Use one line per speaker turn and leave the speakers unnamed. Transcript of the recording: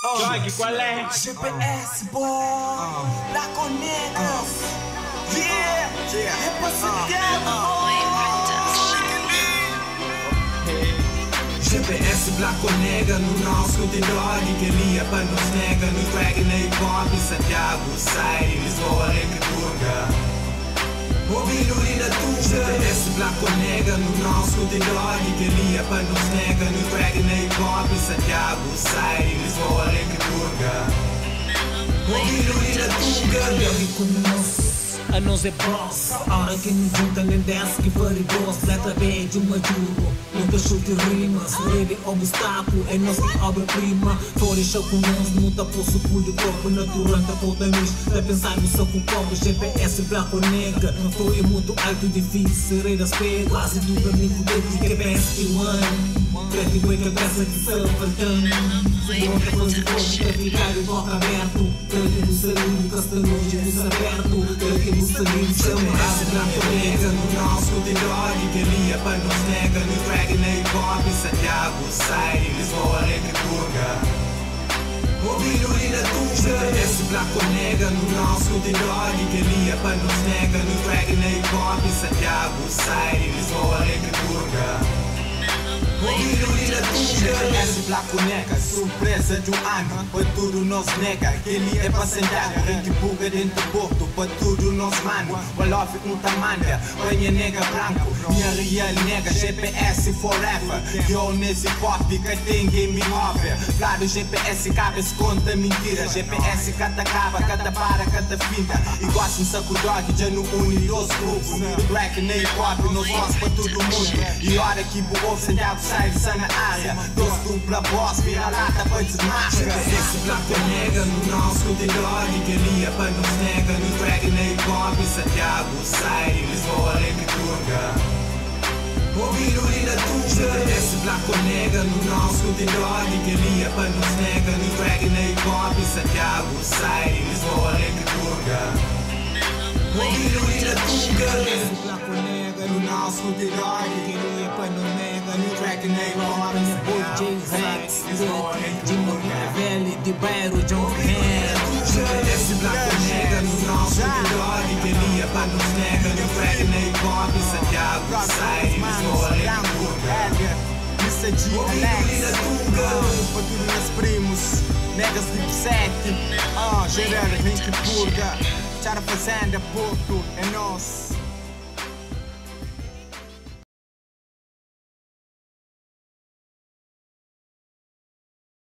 Jogue, qual é?
GPS, boy, da Conegas, yeah, representando,
GPS Black Nega no nosso dog que lia para nos nega no track na hip hop Santiago, Sai, Lisboa, Requeturga. Ouvindo na tuga GPS Black Nega no nosso dog que lia para nos nega no track na hip hop Santiago, Sai, Lisboa, Requeturga. Ouvindo na tuga
eu reconheço. A nós é boss, a hora que nos junta nem desce que fare boss. Letra B de uma juro, nunca chute rimas. Leve obstáculo, é nossa obra-prima. Fora show com nós, muita poço pulho corpo na durante a toda noite. Vai pensar no seu com copo, GPS Black Nega. Não foi muito alto e difícil, serei das pegas. Quase do caminho desde que é best one. Preto e boi cabeça que são faltando. Outra coisa que é ficar de boca aberto. Preto no salinho, castanhoso e aberto. Preto no salinho, chama-se Black Nega no nosso dog que lia para nos nega no track na hip hop Santiago, Sai, Lisboa, Requeturga. Ouvindo na tuga GPS Black Nega no nosso dog que lia para nos nega no track na hip hop Santiago, Sai, Lisboa, Requeturga.
GPS Black Nega, surpresa de ano, para tudo nós nega. Ele é para Santiago, Requeturga dentro do porto, para tudo nós mano. O love com tamanda, banha nega branco, minha real nega, GPS forever. Eu nesse pop que tem game over. Claro, GPS cabe-se conta mentira. GPS cada cava, cada para, cada finta. E gosto de saco dog, já no une dois grupos. Do black na hip hop, nós vamos para todo mundo. E hora que boou Santiago sai na área. Dois dupla boss, vira lata para desmarca.
GPS Black Nega no nosso dog que lia para nos nega no track na hip hop Santiago, Sai, Lisboa, Requeturga. Ouvindo na tuga GPS Black Nega no nosso dog que lia para nos nega no track na hip hop Santiago, Sai, Lisboa, Requeturga. Ouvindo na tuga
GPS Black Nega no nosso dog que lia para nos nega no track na hip hop. Minha boy J-Rex, de Velho, de Bairro, John Hand.
GPS Black Nega no nosso dog que lia para nos nega no track na hip hop Santiago, Sai, Lisboa, Requeturga.
Isso é de Alex, para tudo meus primos, negas tipo 7, Gerardo, Requeturga, Chara Fazenda, Porto, é nosso.